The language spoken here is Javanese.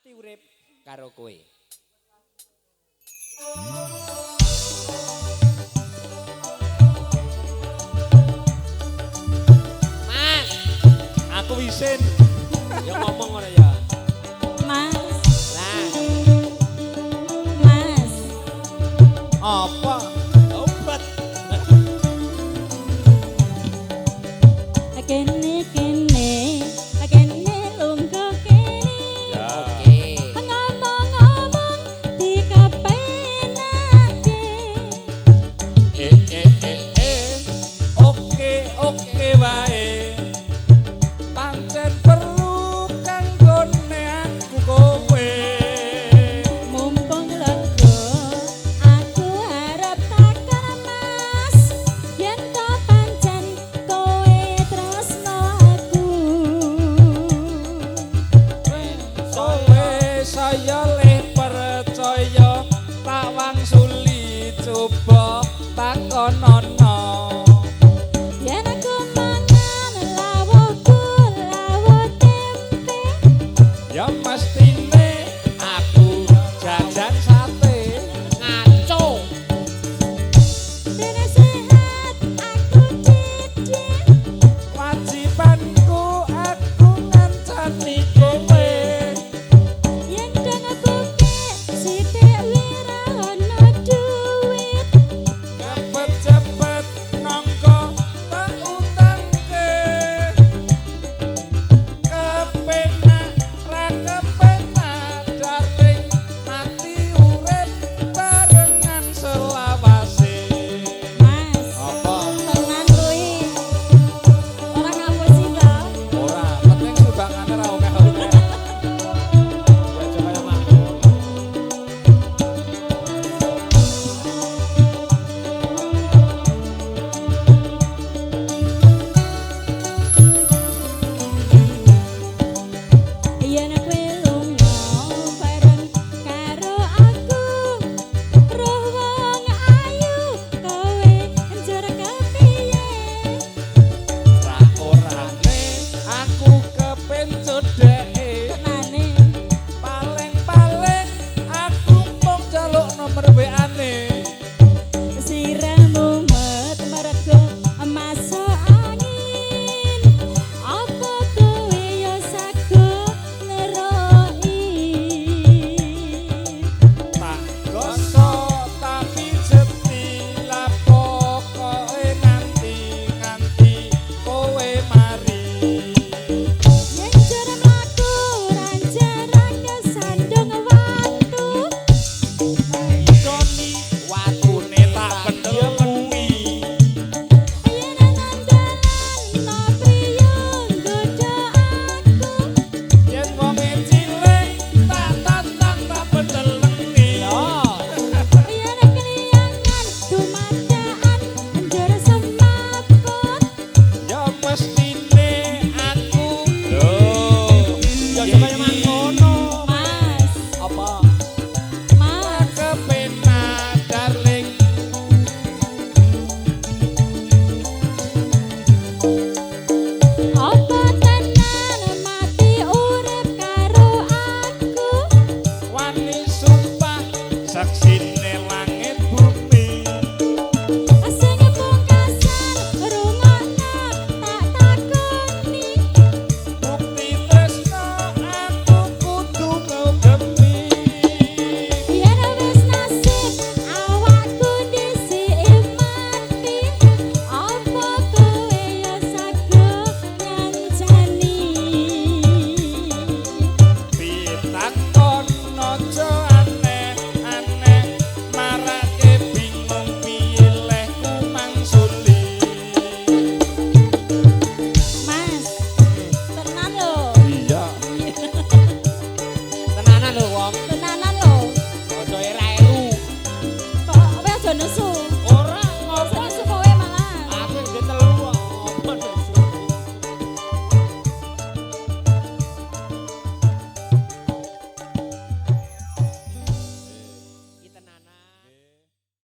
mati urip karo kowe. Mas, aku isin. Ya ngomong ora ya. Mas, Lah, Mas, apa? Obat. kene kene, kene lungguh kene. Ya. Oke. Ngomong-ngomong dikepenake. Oke wae. Pancen perlu kanggone aku kowe. Mumpung lega, aku harap takon Mas, yen to pancen kowe tresno aku. Sowe saya le percaya tak wangsuli coba takonono. Yen aku mangan lawuhku lawuh tempe. Ya mesti